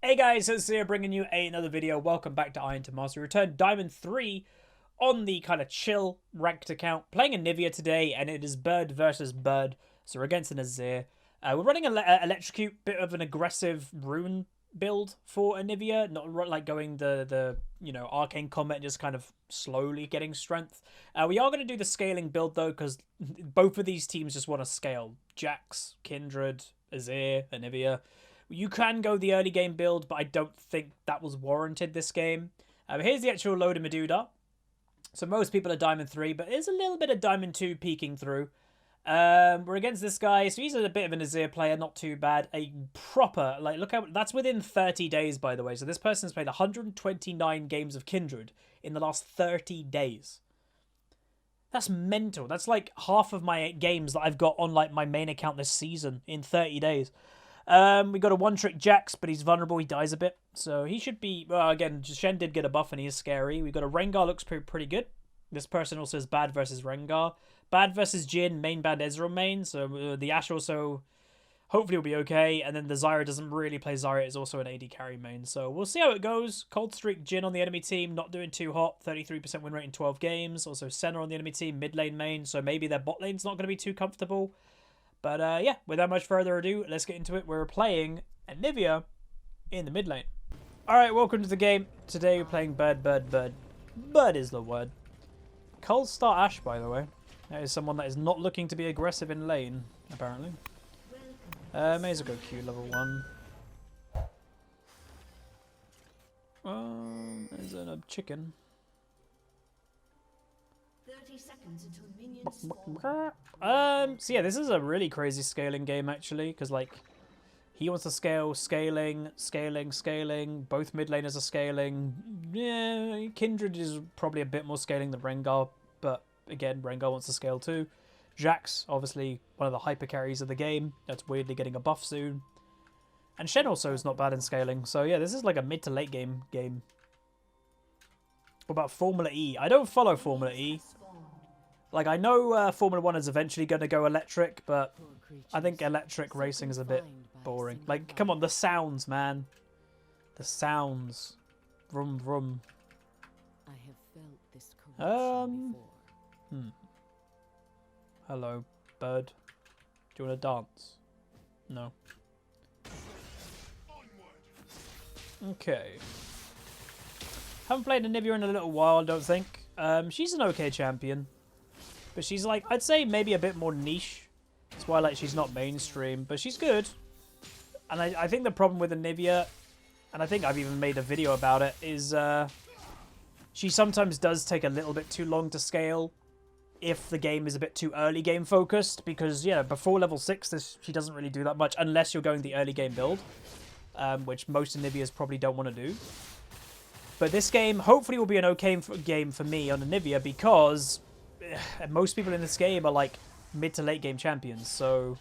Hey guys, it's here bringing you another video. Welcome back to Iron to Master. We returned Diamond 3 on the kind of chill ranked account. Playing Anivia today, and it is Bird versus Bird. So we're against an Azir. We're running an Electrocute, bit of an aggressive rune build for Anivia. Not like going the Arcane Combat, just kind of slowly getting strength. We are going to do the scaling build though, because both of these teams just want to scale. Jax, Kindred, Azir, Anivia. You can go the early game build, but I don't think that was warranted this game. Here's the actual load of Medusa. So most people are Diamond 3, but there's a little bit of Diamond 2 peeking through. We're against this guy, so he's a bit of an Azir player, not too bad. A proper, like, look how, that's within 30 days, by the way. So this person's played 129 games of Kindred in the last 30 days. That's mental. That's like half of my games that I've got on, like, my main account this season in 30 days. We got a one-trick Jax, but he's vulnerable. He dies a bit. So he should be... Well, again, Shen did get a buff, and he is scary. We got a Rengar, looks pretty good. This person also is Bad versus Rengar. Bad versus Jhin, main Bad Ezreal main. So the Ashe also hopefully will be okay. And then the Zyra doesn't really play Zyra. It's also an AD carry main. So we'll see how it goes. Cold Streak Jhin on the enemy team. Not doing too hot. 33% win rate in 12 games. Also Senna on the enemy team. Mid lane main. So maybe their bot lane's not going to be too comfortable. But yeah, without much further ado, let's get into it. We're playing Anivia in the mid lane. Alright, welcome to the game. Today we're playing Bird. Bird is the word. Cold start Ashe, by the way. That is someone that is not looking to be aggressive in lane, apparently. May as well go Q level 1. There's a chicken. 30 seconds until minions spawn. So yeah, this is a really crazy scaling game actually, because like he wants to scale, scaling. Both mid laners are scaling. Yeah, Kindred is probably a bit more scaling than Rengar, but again, Rengar wants to scale too. Jax, obviously one of the hyper carries of the game. That's weirdly getting a buff soon. And Shen also is not bad in scaling. So yeah, this is like a mid to late game. What about Formula E? I don't follow Formula E. Like, I know Formula 1 is eventually going to go electric, but I think electric racing is a bit boring. Like, come on, the sounds, man. The sounds. Vroom, vroom. I have felt this corruption before. Hello, bird. Do you want to dance? No. Okay. Haven't played Anivia in a little while, I don't think. She's an okay champion. But she's like, I'd say maybe a bit more niche. That's why like she's not mainstream, but she's good. And I think the problem with Anivia, and I think I've even made a video about it, is she sometimes does take a little bit too long to scale if the game is a bit too early game focused. Because, yeah, before level 6, she doesn't really do that much unless you're going the early game build. Which most Anivias probably don't want to do. But this game hopefully will be an okay game for me on Anivia because most people in this game are like mid to late game champions. So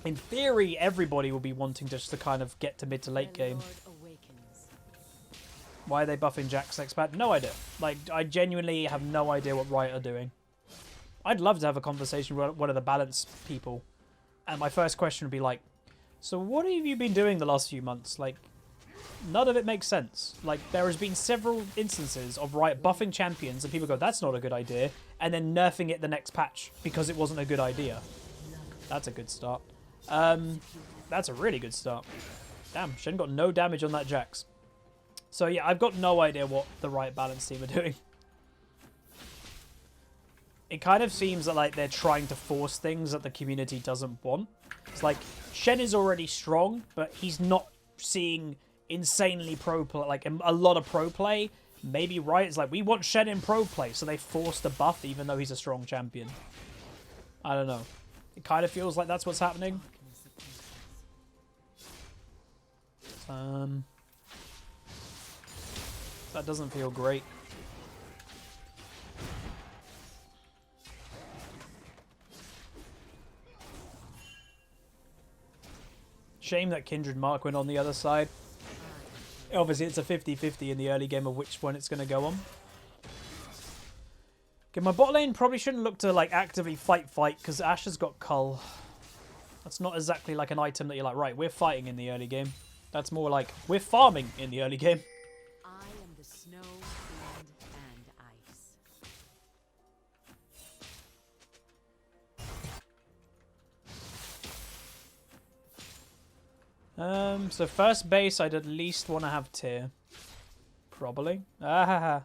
in theory, everybody will be wanting just to kind of get to mid to late game. Why are they buffing Jax next patch? No idea. Like, I genuinely have no idea what Riot are doing. I'd love to have a conversation with one of the balance people. And my first question would be like, so what have you been doing the last few months? Like, none of it makes sense. Like, there has been several instances of Riot buffing champions and people go, that's not a good idea, and then nerfing it the next patch because it wasn't a good idea. That's a good start. That's a really good start. Damn, Shen got no damage on that Jax. So yeah, I've got no idea what the Riot balance team are doing. It kind of seems that like they're trying to force things that the community doesn't want. It's like, Shen is already strong, but he's not seeing insanely pro play, like a lot of pro play. Maybe Riot's like, we want Shen in pro play, so they forced the buff even though he's a strong champion. I don't know. It kind of feels like that's what's happening. That doesn't feel great. Shame that Kindred Mark went on the other side. Obviously, it's a 50-50 in the early game of which one it's going to go on. Okay, my bot lane probably shouldn't look to like actively fight because Ashe has got Cull. That's not exactly like an item that you're like, right, we're fighting in the early game. That's more like we're farming in the early game. I am the snow, wind, and ice. So first base, I'd at least want to have tier. Probably. Ah.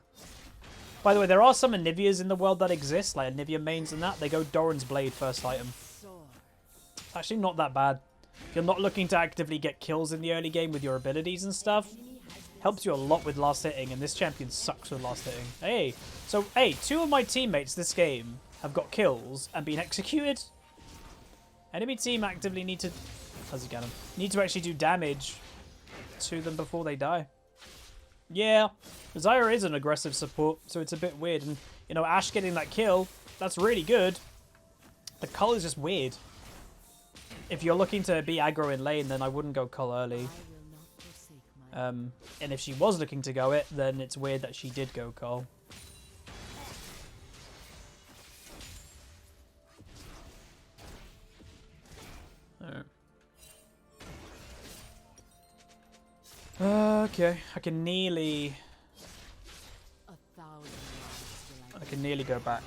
By the way, there are some Anivias in the world that exist, like Anivia mains and that. They go Doran's Blade first item. It's actually not that bad. If you're not looking to actively get kills in the early game with your abilities and stuff, helps you a lot with last hitting, and this champion sucks with last hitting. Hey, so, hey, 2 of my teammates this game have got kills and been executed. Enemy team actively need to... How's he get him? Need to actually do damage to them before they die. Yeah, Zyra is an aggressive support, so it's a bit weird. And, you know, Ashe getting that kill, that's really good. The cull is just weird. If you're looking to be aggro in lane, then I wouldn't go cull early. And if she was looking to go it, then it's weird that she did go cull. Alright. Okay, I can nearly go back.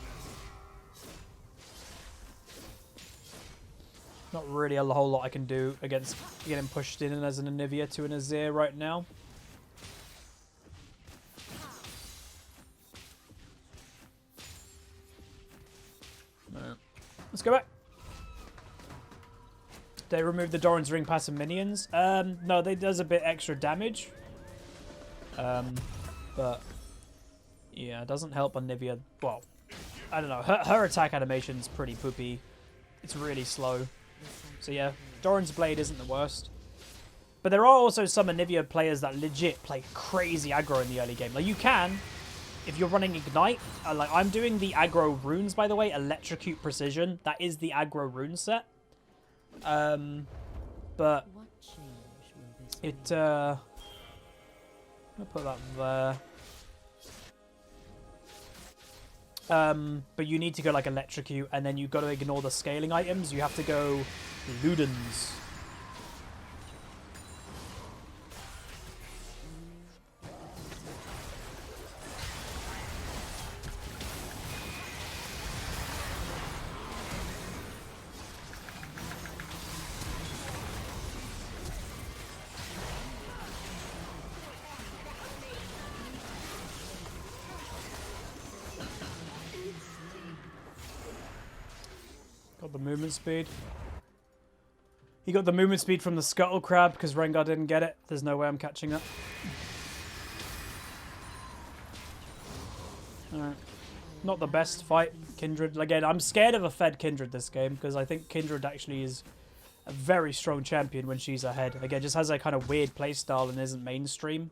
Not really a whole lot I can do against getting pushed in as an Anivia to an Azir right now. No. Let's go back. They remove the Doran's Ring passive minions. No, they does a bit extra damage. But yeah, it doesn't help Anivia. Well, I don't know. Her attack animation's pretty poopy. It's really slow. So yeah, Doran's Blade isn't the worst. But there are also some Anivia players that legit play crazy aggro in the early game. Like you can, if you're running Ignite. Like I'm doing the aggro runes, by the way. Electrocute Precision. That is the aggro rune set. But it, I'll put that there. But you need to go like Electrocute, and then you've got to ignore the scaling items. You have to go Ludens. Got the movement speed. He got the movement speed from the Scuttle Crab because Rengar didn't get it. There's no way I'm catching up. Alright. Not the best fight. Kindred. Again, I'm scared of a fed Kindred this game because I think Kindred actually is a very strong champion when she's ahead. Again, just has a kind of weird playstyle and isn't mainstream.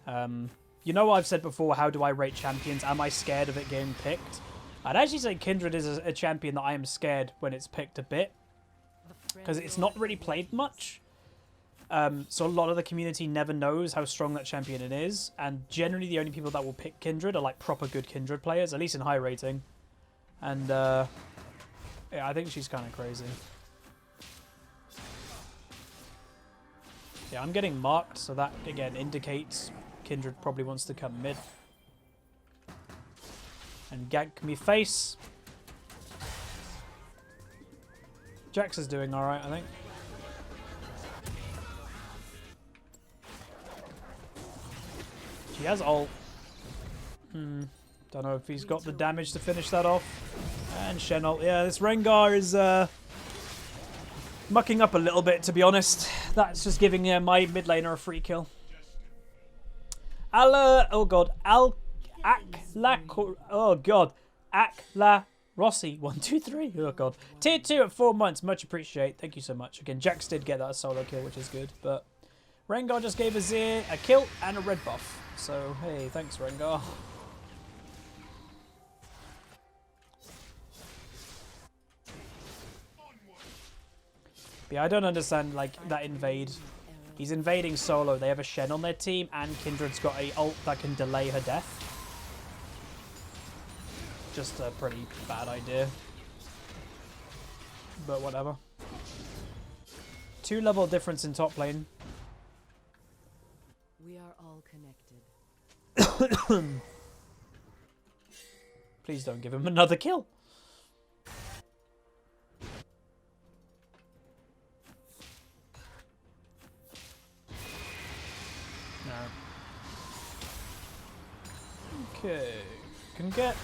You know what I've said before, how do I rate champions? Am I scared of it getting picked? I'd actually say Kindred is a champion that I am scared when it's picked a bit. Because it's not really played much. So a lot of the community never knows how strong that champion it is. And generally the only people that will pick Kindred are like proper good Kindred players, at least in high rating. And yeah, I think she's kind of crazy. Yeah, I'm getting marked, so that again indicates Kindred probably wants to come mid. And gank me face. Jax is doing alright, I think. She has ult. Don't know if he's got the damage to finish that off. And Shen ult. Yeah, this Rengar is mucking up a little bit, to be honest. That's just giving my mid laner a free kill. Oh god. Oh god. Akla Rossi 1, 2, 3. Oh god. Tier 2 at 4 months. Much appreciate. Thank you so much. Again, Jax did get that solo kill, which is good. But Rengar just gave Azir a kill and a red buff. So hey, thanks Rengar. Yeah, I don't understand like that invade. He's invading solo. They have a Shen on their team, and Kindred's got a ult that can delay her death. Just a pretty bad idea. But whatever. 2 level difference in top lane. We are all connected. Please don't give him another kill. No. Okay. Can get...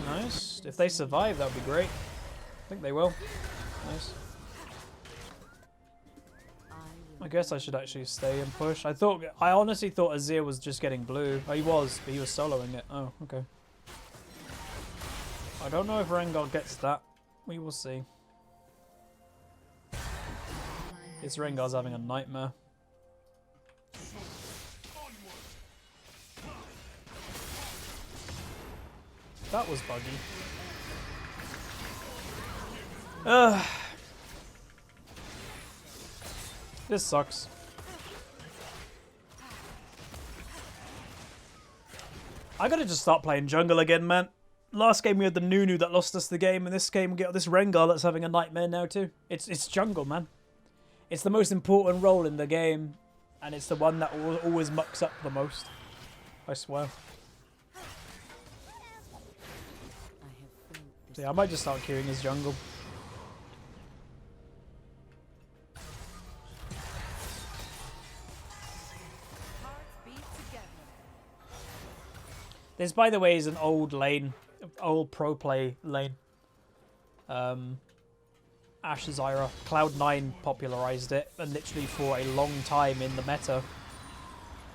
Nice. If they survive, that would be great. I think they will. Nice. I guess I should actually stay and push. I honestly thought Azir was just getting blue. Oh, he was, but he was soloing it. Oh, okay. I don't know if Rengar gets that. We will see. This Rengar's having a nightmare. That was buggy. Ugh. This sucks. I gotta just start playing jungle again, man. Last game we had the Nunu that lost us the game, and this game we get this Rengar that's having a nightmare now too. It's jungle, man. It's the most important role in the game, and it's the one that always mucks up the most. I swear. So yeah, I might just start queuing his jungle. This, by the way, is an old lane, old pro play lane. Ashe Zyra. Cloud9 popularized it, and literally for a long time in the meta,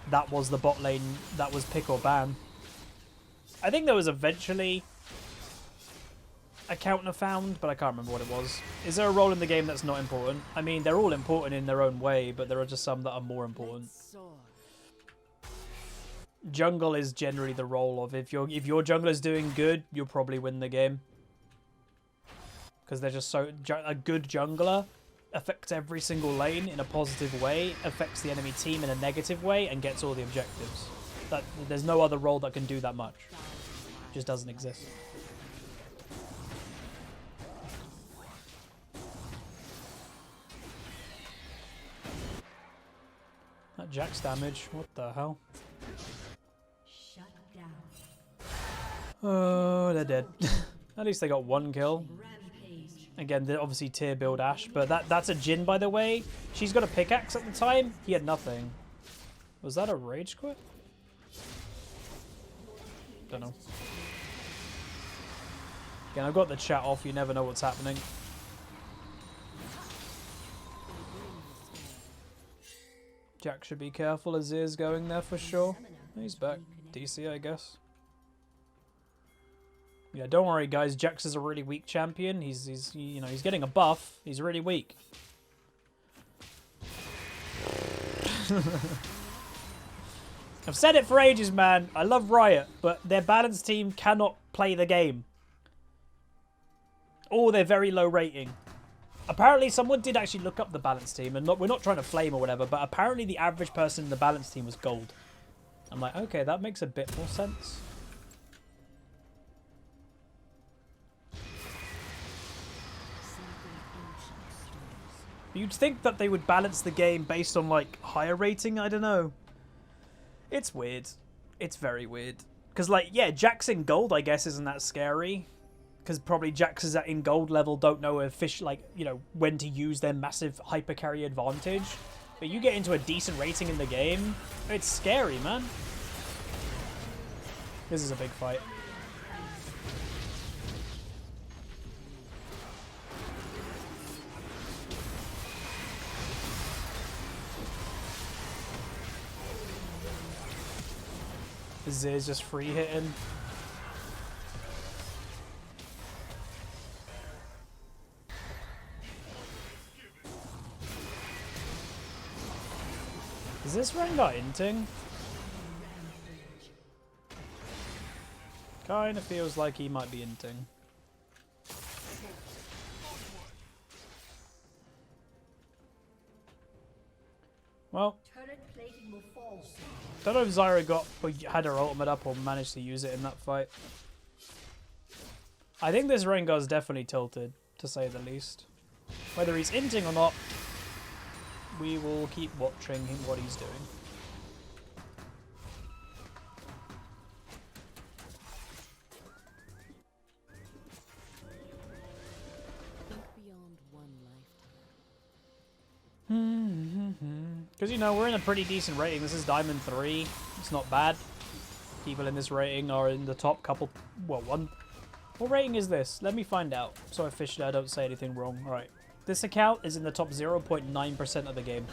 that was the bot lane that was pick or ban. I think there was eventually a counter found, but I can't remember what it was. Is there a role in the game that's not important? I mean, they're all important in their own way, but there are just some that are more important. Jungle is generally the role of if your jungler is doing good, you'll probably win the game. Because they're just so... A good jungler affects every single lane in a positive way, affects the enemy team in a negative way, and gets all the objectives. There's no other role that can do that much. It just doesn't exist. That Jack's damage, what the hell? Oh, they're dead. At least they got one kill. Again, they're obviously tier build Ashe, but that's a Jhin, by the way. She's got a pickaxe at the time. He had nothing. Was that a rage quit? Don't know. Again, I've got the chat off. You never know what's happening. Jack should be careful. Azir's going there for sure. He's back. DC, I guess. Yeah, don't worry, guys. Jax is a really weak champion. He's getting a buff. He's really weak. I've said it for ages, man. I love Riot, but their balanced team cannot play the game. Or they're very low rating. Apparently, someone did actually look up the balanced team, and we're not trying to flame or whatever, but apparently the average person in the balanced team was gold. I'm like, okay, that makes a bit more sense. You'd think that they would balance the game based on, like, higher rating? I don't know. It's weird. It's very weird. Because, like, yeah, Jax in gold, I guess, isn't that scary. Because probably Jaxes in gold level don't know when to use their massive hyper carry advantage. But you get into a decent rating in the game, it's scary, man. This is a big fight. Ziz's just free hitting. Is this Rengar inting? Kinda feels like he might be inting. Well, don't know if Zyra had her ultimate up or managed to use it in that fight. I think this Rengar's definitely tilted, to say the least. Whether he's inting or not, we will keep watching him what he's doing. Because, you know, we're in a pretty decent rating. This is Diamond 3. It's not bad. People in this rating are in the top couple... Well, one... What rating is this? Let me find out. So officially I don't say anything wrong. Alright. This account is in the top 0.9% of the game.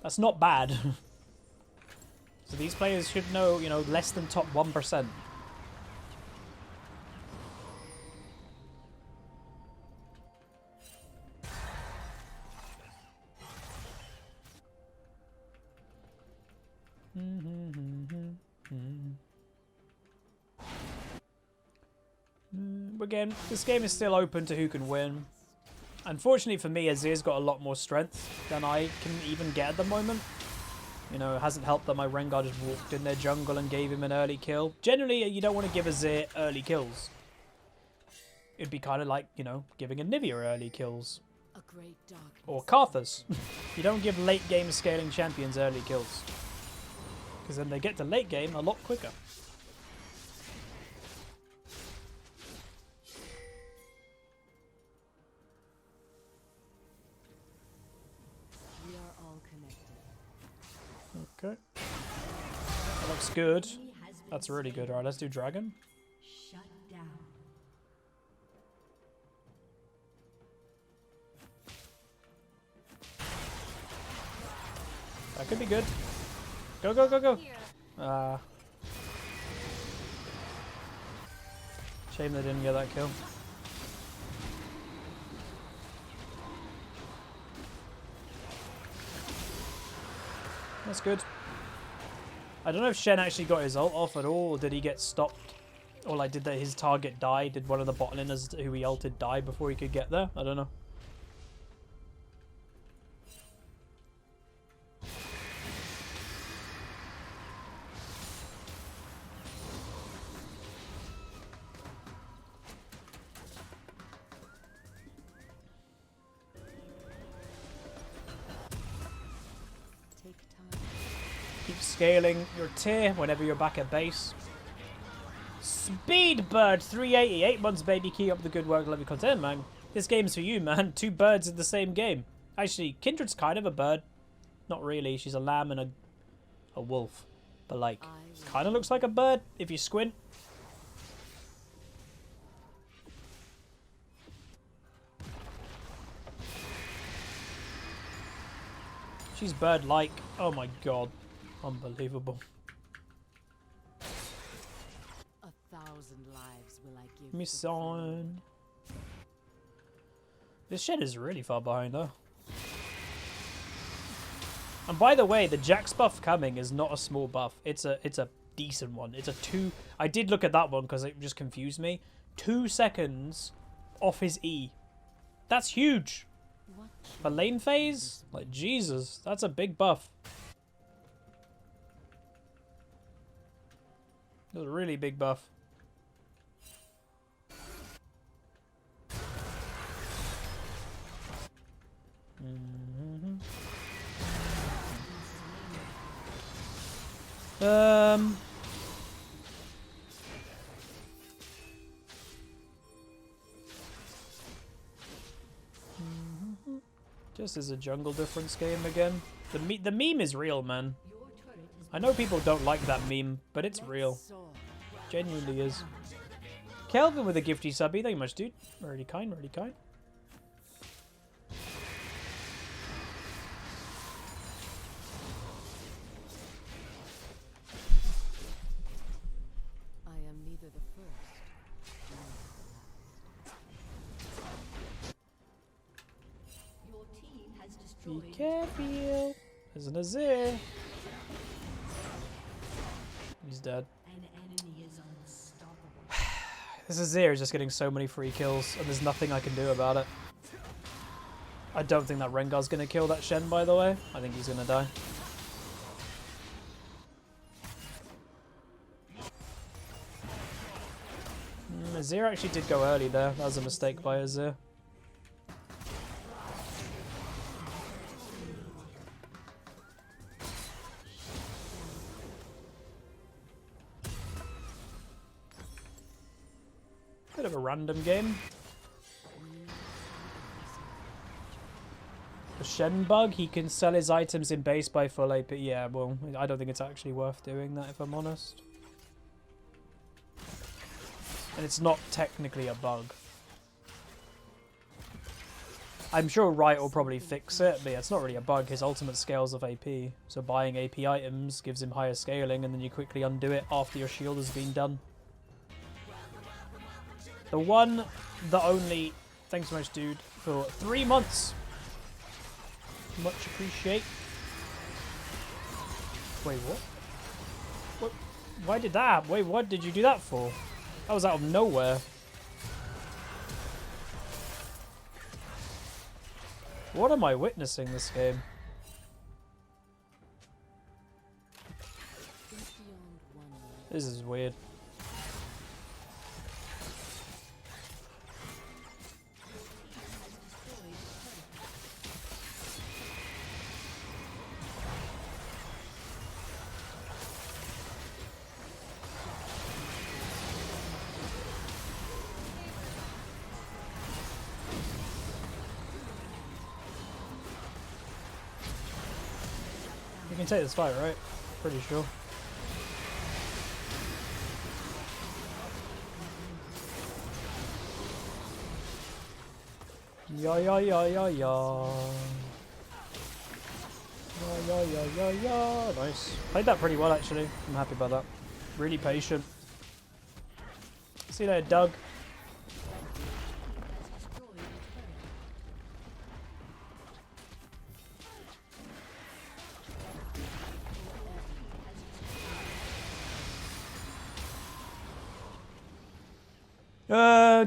That's not bad. So these players should know, you know, less than top 1%. Again, this game is still open to who can win. Unfortunately for me, Azir's got a lot more strength than I can even get at the moment. You know, it hasn't helped that my Rengar just walked in their jungle and gave him an early kill. Generally, you don't want to give Azir early kills. It'd be kind of like, you know, giving Anivia early kills. Or Karthus. You don't give late game scaling champions early kills. Because then they get to late game a lot quicker. Okay. That looks good. That's really good. Alright, let's do Dragon. Shut down. That could be good. Go, go, go, go. Shame they didn't get that kill. That's good. I don't know if Shen actually got his ult off at all, or did he get stopped? Or like, did his target die? Did one of the bot laners who he ulted die before he could get there? I don't know. Keep scaling your tier whenever you're back at base. Speedbird 380, 8 months baby, keep up the good work, love your content, man. This game's for you, man. 2 birds in the same game. Actually, Kindred's kind of a bird. Not really, she's a lamb and a wolf. But like, kind of looks like a bird if you squint. She's bird-like. Oh my god. Unbelievable. 1,000 lives will I give Me son. This Shen is really far behind though. And by the way, the Jax buff coming is not a small buff. It's a decent one. It's a 2. I did look at that one because it just confused me. 2 seconds off his E. That's huge. For lane phase? Like Jesus, that's a big buff. That's a really big buff. Just as a jungle difference game again. The meme is real, man. I know people don't like that meme, but it's real. Genuinely is. Kelvin with a gifty subby. Thank you much, dude. Really kind, really kind. I am neither the first nor the last. Your team has destroyed. Be careful. There's an Azir. He's dead. An enemy is unstoppable. This Azir is just getting so many free kills, and there's nothing I can do about it. I don't think that Rengar's going to kill that Shen, by the way. I think he's going to die. Azir actually did go early there. That was a mistake by Azir. Bit of a random game. The Shen bug. He can sell his items in base by full AP. Yeah, well, I don't think it's actually worth doing that, if I'm honest. And it's not technically a bug. I'm sure Riot will probably fix it, but yeah, it's not really a bug. His ultimate scales of AP. So buying AP items gives him higher scaling, and then you quickly undo it after your shield has been done. The one, the only... Thanks so much, dude, for 3 months. Much appreciate. Wait, what? What? Why did that? Wait, what did you do that for? That was out of nowhere. What am I witnessing this game? This is weird. You can take this fight, right? Pretty sure. Yeah, yeah, yeah, yeah, yeah. Yeah, yeah, yeah, yeah, yeah. Nice. Played that pretty well, actually. I'm happy about that. Really patient. See you later, Doug.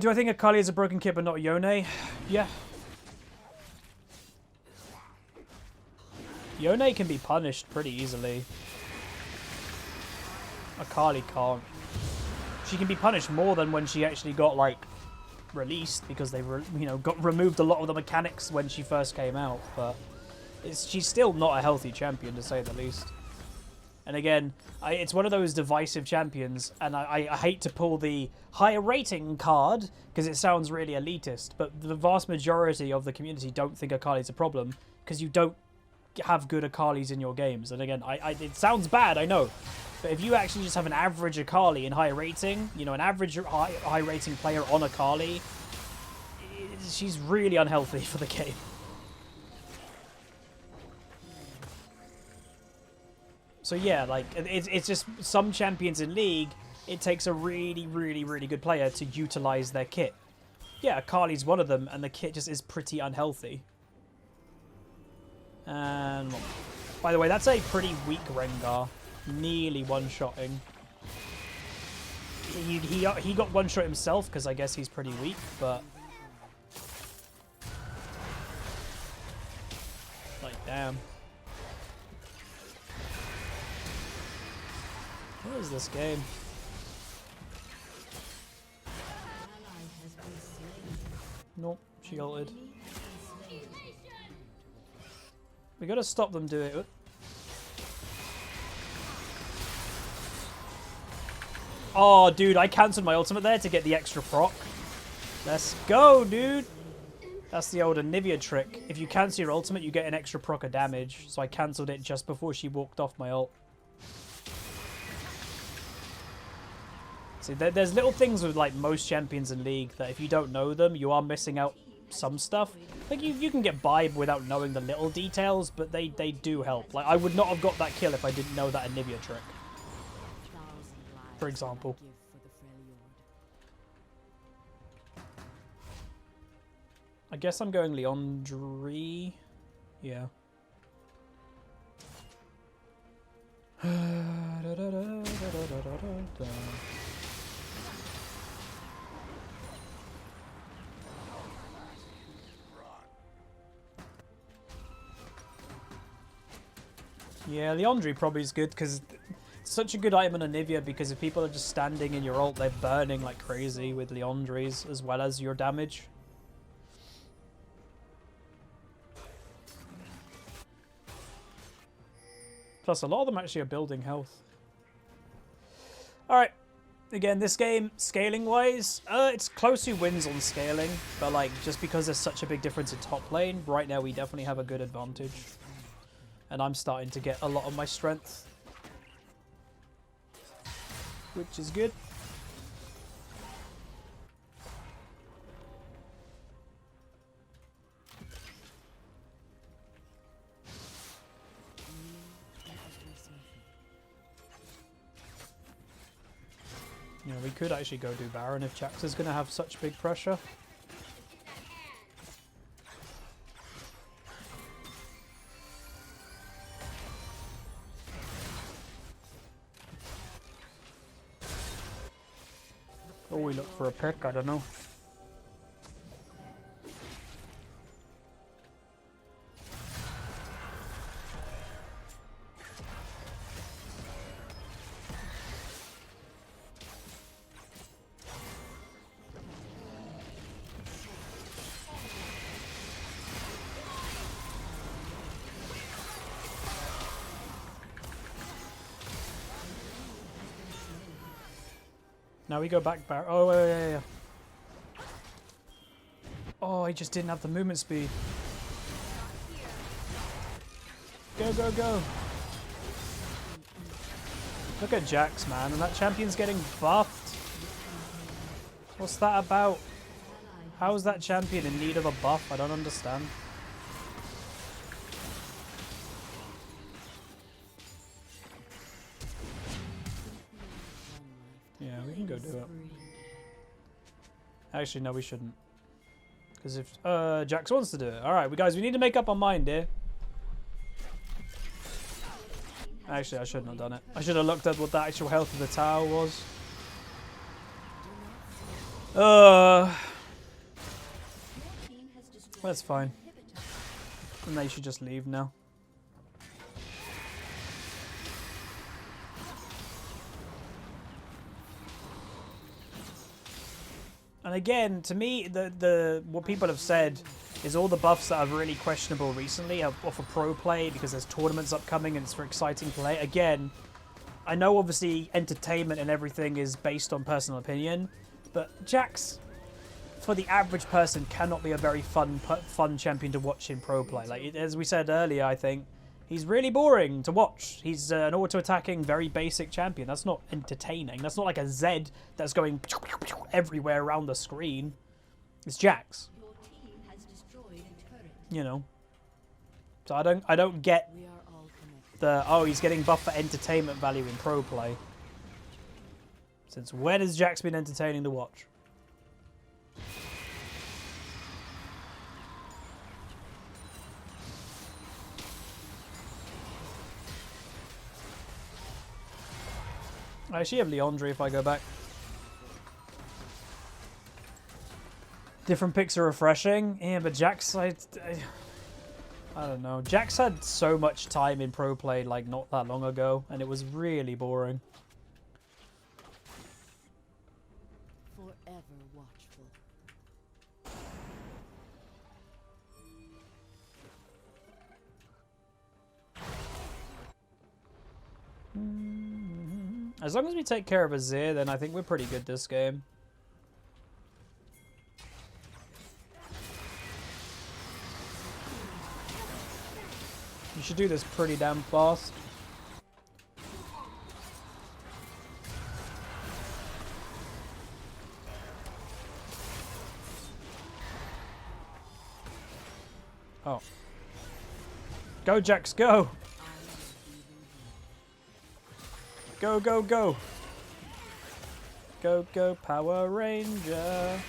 Do I think Akali is a broken kit but not Yone? Yeah. Yone can be punished pretty easily. Akali can't. She can be punished more than when she actually got, like, released, because they, got removed a lot of the mechanics when she first came out, but she's still not a healthy champion, to say the least. And again, it's one of those divisive champions, and I hate to pull the higher rating card, because it sounds really elitist, but the vast majority of the community don't think Akali's a problem, because you don't have good Akalis in your games. And again, it sounds bad, I know, but if you actually just have an average Akali in high rating, an average high rating player on Akali, she's really unhealthy for the game. So yeah, like, it's just some champions in League, it takes a really, really, really good player to utilize their kit. Yeah, Akali's one of them, and the kit just is pretty unhealthy. And, by the way, that's a pretty weak Rengar. Nearly one-shotting. He got one-shot himself, because I guess he's pretty weak, but... Like, damn. What is this game? Nope, she ulted. We gotta stop them doing it. Oh, dude, I cancelled my ultimate there to get the extra proc. Let's go, dude. That's the old Anivia trick. If you cancel your ultimate, you get an extra proc of damage. So I cancelled it just before she walked off my ult. See, there's little things with, like, most champions in League that if you don't know them, you are missing out some stuff. Like, you can get by without knowing the little details, but they do help. Like, I would not have got that kill if I didn't know that Anivia trick, for example. I guess I'm going Leandri. Yeah. Yeah, Leandri probably is good because it's such a good item on Anivia, because if people are just standing in your ult, they're burning like crazy with Leandri's as well as your damage. Plus, a lot of them actually are building health. Alright, Again, this game, scaling-wise, it's close who wins on scaling, but like, just because there's such a big difference in top lane, right now we definitely have a good advantage. And I'm starting to get a lot of my strength, which is good. You know, we could actually go do Baron if Jax is going to have such big pressure. Oh, we look for a pick, I don't know. Now we go back Baron. Oh, yeah. Oh, he just didn't have the movement speed. Go, go, go. Look at Jax, man. And that champion's getting buffed. What's that about? How is that champion in need of a buff? I don't understand. Yeah, we can go do it. Actually, no, we shouldn't. Because if Jax wants to do it. Alright, guys, we need to make up our mind here. Actually, I shouldn't have done it. I should have looked at what the actual health of the tower was. That's fine. And they should just leave now. And again, to me, what people have said is all the buffs that are really questionable recently are off of pro play because there's tournaments upcoming and it's for exciting play. Again, I know obviously entertainment and everything is based on personal opinion, but Jax, for the average person, cannot be a very fun champion to watch in pro play. Like, as we said earlier, I think, he's really boring to watch. He's an auto-attacking, very basic champion. That's not entertaining. That's not like a Zed that's going everywhere around the screen. It's Jax. You know. So I don't get the, oh, he's getting buffed for entertainment value in pro play. Since when has Jax been entertaining to watch? I actually have Leandre if I go back. Different picks are refreshing. Yeah, but Jax, I don't know. Jax had so much time in pro play like not that long ago, and it was really boring. Forever watchful. As long as we take care of Azir, then I think we're pretty good this game. You should do this pretty damn fast. Oh. Go, Jax, go! Go, go, go! Go, go, Power Ranger!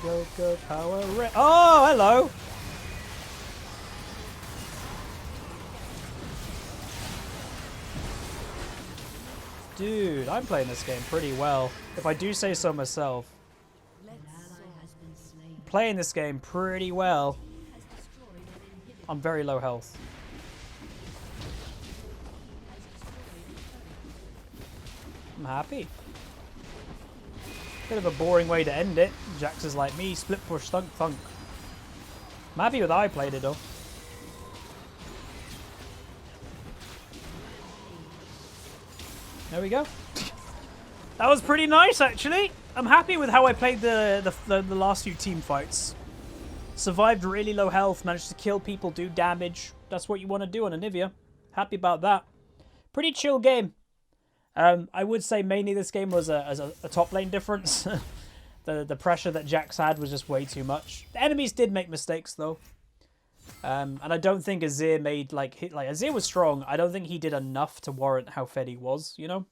Go, go, Power Ranger! Oh, hello! Dude, I'm playing this game pretty well, if I do say so myself. Playing this game pretty well. I'm very low health. I'm happy. Bit of a boring way to end it. Jax is like me, split push, thunk, thunk. I'm happy with how I played it though. There we go. That was pretty nice, actually. I'm happy with how I played the last few team fights. Survived really low health, managed to kill people, do damage. That's what you want to do on Anivia. Happy about that. Pretty chill game. I would say mainly this game was a top lane difference. The pressure that Jax had was just way too much. The enemies did make mistakes, though. And I don't think Azir made, like Azir was strong. I don't think he did enough to warrant how fed he was, you know?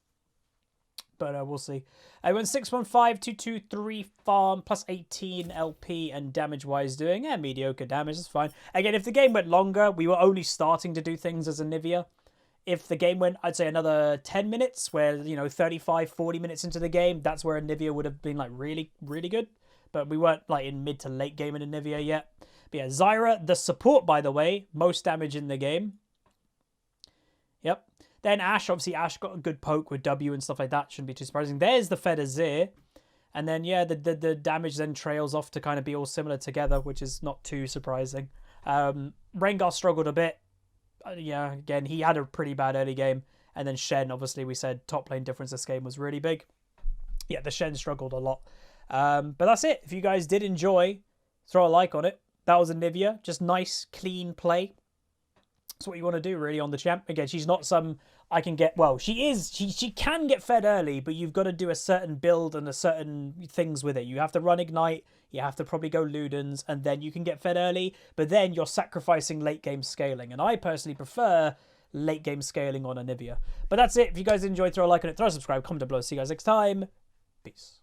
But we'll see. I went 615, 223 farm, plus 18 LP, and damage-wise doing, mediocre damage. That's fine. Again, if the game went longer, we were only starting to do things as Anivia. If the game went, I'd say, another 10 minutes, where, you know, 35, 40 minutes into the game, that's where Anivia would have been, like, really, really good. But we weren't, like, in mid to late game in Anivia yet. But yeah, Zyra, the support, by the way, most damage in the game. Yep. Then Ashe, obviously Ashe got a good poke with W and stuff like that. Shouldn't be too surprising. There's the fed Azir. And then, yeah, the damage then trails off to kind of be all similar together, which is not too surprising. Rengar struggled a bit. Yeah, again, he had a pretty bad early game. And then Shen, obviously, we said top lane difference this game was really big. Yeah, the Shen struggled a lot. But that's it. If you guys did enjoy, throw a like on it. That was Anivia. Just nice, clean play. That's what you want to do, really, on the champ. Again, she's not some... I can get... Well, she is. She can get fed early, but you've got to do a certain build and a certain things with it. You have to run Ignite. You have to probably go Ludens, and then you can get fed early. But then you're sacrificing late-game scaling. And I personally prefer late-game scaling on Anivia. But that's it. If you guys enjoyed, throw a like on it, throw a subscribe, comment down below. See you guys next time. Peace.